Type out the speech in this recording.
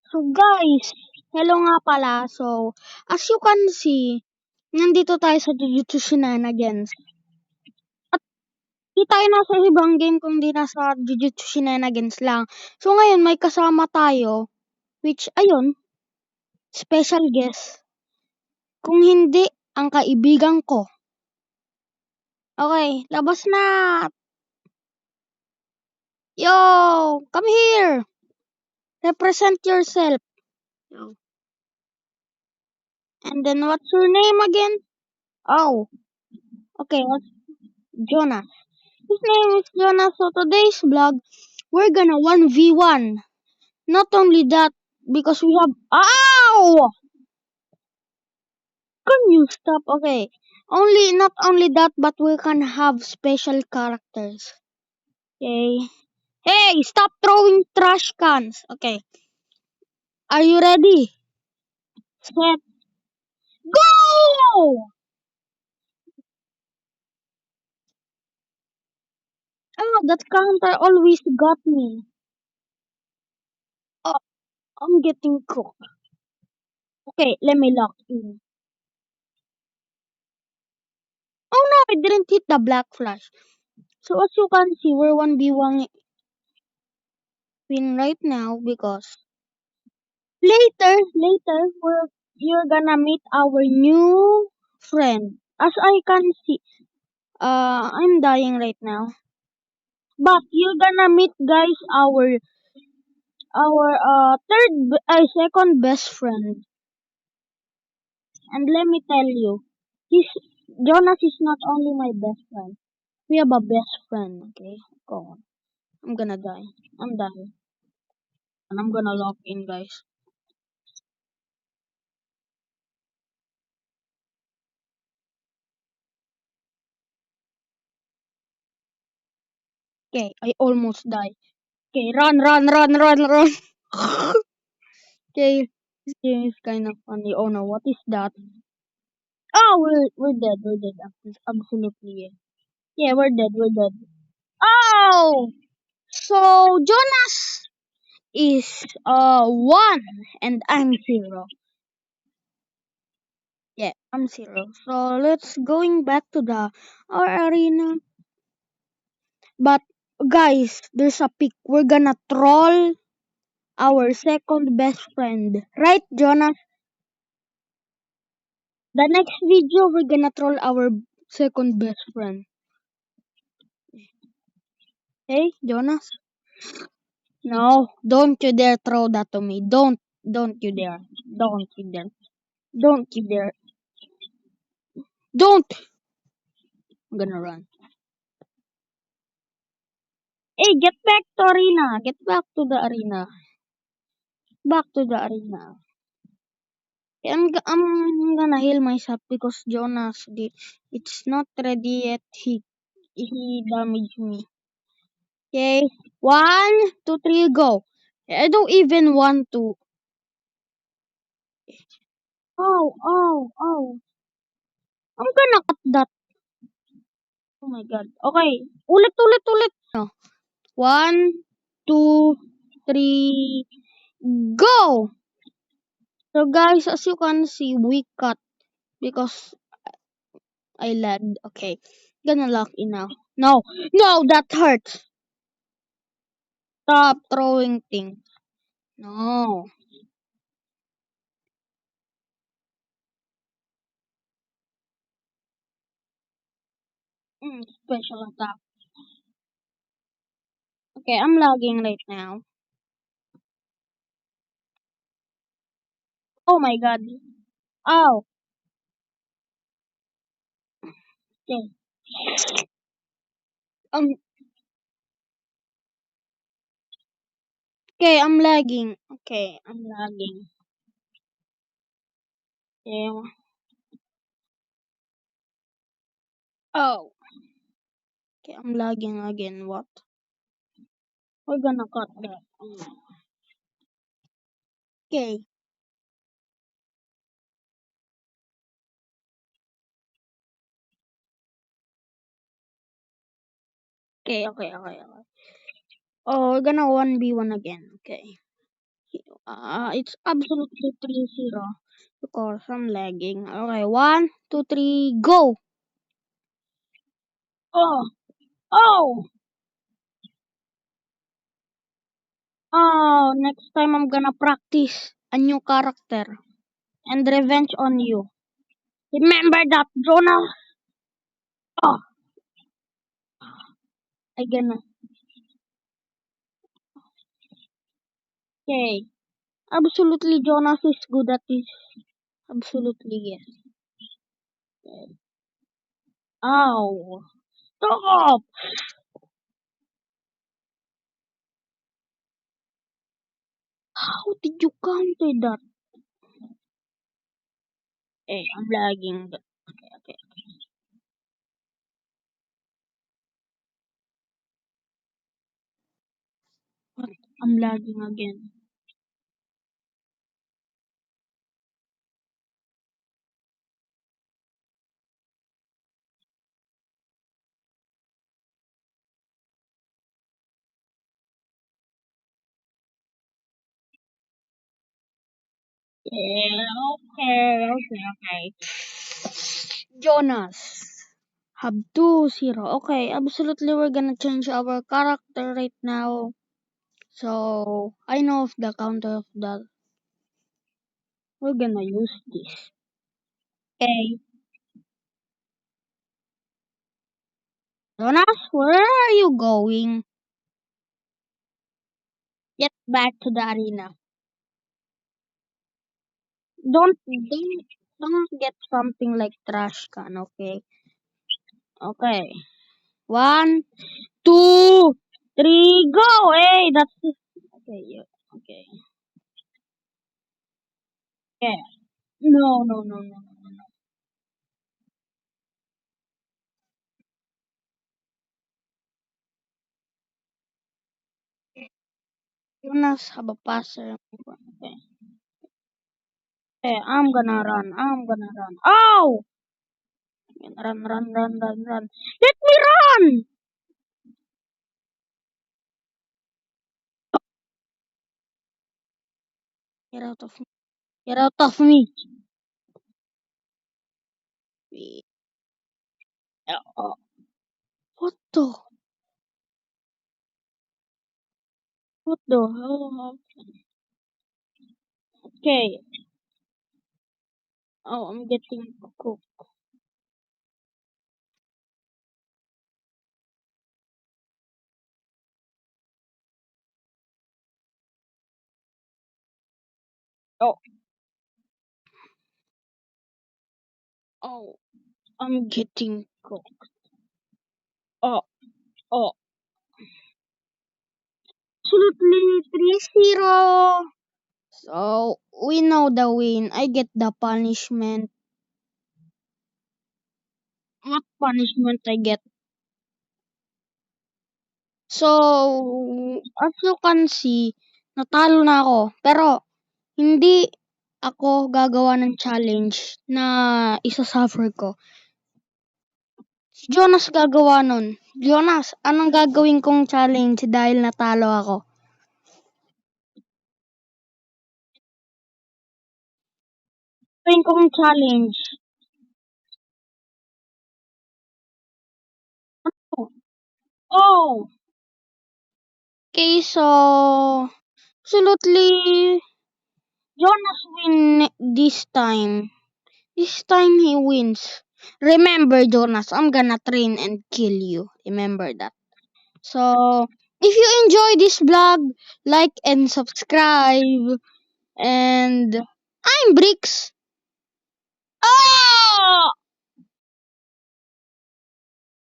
So guys, hello nga pala. So, as you can see, nandito tayo sa Jujutsu Shenanigans. At di tayo nasa ibang game kundi nasa Jujutsu Shenanigans lang. So ngayon may kasama tayo, which ayun, special guest. Kung hindi, ang kaibigan ko. Okay, labas na! Yo! Come here! Represent yourself. Yo. And then what's your name again? Oh, okay, what's Jonas? His name is Jonas. So today's vlog, we're gonna 1v1. Not only that, because we have... Ow! Can you stop? Okay. Not only that, but we can have special characters. Okay. Hey, stop throwing trash cans. Okay. Are you ready? Set. Go! Oh, that counter always got me. Oh, I'm getting cooked. Okay, let me lock in. Oh no, I didn't hit the black flash. So as you can see, we're 1v1 win right now because later you're gonna meet our new friend. As I can see, I'm dying right now. But you're gonna meet guys our second best friend. And let me tell you, he's Jonas is not only my best friend. We have a best friend, okay? Go on. I'm gonna die. I'm dying. And I'm gonna log in, guys. Okay, I almost died. Okay, run. Okay, this game is kind of funny. Oh no, what is that? Oh, we're dead. Absolutely, yeah. Yeah, we're dead. Oh, so Jonas is 1 and I'm 0. Yeah, I'm 0. So let's going back to the our arena. But guys, there's a pick. We're gonna troll our second best friend, right, Jonas? The next video, we're gonna troll our second best friend. Hey, Jonas? No, don't you dare throw that to me. Don't you dare. Don't you dare. Don't you dare. Don't! I'm gonna run. Hey, get back to arena. Get back to the arena. Back to the arena. I'm gonna heal myself because Jonas, it's not ready yet. He damaged me. Okay, 1, 2, 3, go. I don't even want to. Oh. I'm gonna cut that. Oh my god. Okay. Ulit. No. 1, 2, 3, go! So guys, as you can see, we cut because I lagged. Okay. Gonna lock in now. No, that hurts. Stop throwing things. No. Special attack. Okay, I'm lagging right now. Oh my god. Oh, okay. Um, okay, I'm lagging. Okay, I'm lagging. Okay. Oh, okay, I'm lagging again. What? We're gonna cut that. Okay. Okay. Oh, we're gonna 1v1 again. Okay. It's absolutely 3-0 because I'm lagging. Okay, one, two, three, go! Oh, oh, oh! Next time I'm gonna practice a new character and revenge on you. Remember that, Jonah? Oh, I gonna. Okay, absolutely, Jonas is good at this. Absolutely, yes. Ow! Stop! How did you counter that? Hey, I'm lagging. Okay, okay. What? I'm lagging again. Yeah, okay, okay, okay. Jonas. Have 2-0. Okay, absolutely we're gonna change our character right now. So I know of the counter of that. We're gonna use this. Okay. Jonas, where are you going? Get back to the arena. Don't get something like trash can, okay? Okay. One, two, three, go! Hey, that's okay. Yeah, okay. Yeah. No, no, no, no, no, no. Jonas have a passer. Okay. Hey, I'm gonna run. I'm gonna run. Oh! Run, run, run, run, run. Let me run! Get out of me. Get out of me. Oh, what the? What the hell? Okay. Oh, I'm getting cooked. Oh, oh, I'm getting cooked. Oh, oh. Absolutely 3-0. So, we know the win. I get the punishment. What punishment I get? So, as you can see, natalo na ako. Pero, hindi ako gagawa ng challenge na isa-suffer ko. Si Jonas gagawa nun. Jonas, anong gagawin kong challenge dahil natalo ako? Gagawin kong challenge. Oh, oh. Okay, so, absolutely, Jonas win this time. This time he wins. Remember, Jonas, I'm gonna train and kill you. Remember that. So, if you enjoy this vlog, like and subscribe. And I'm Bricks. Oh!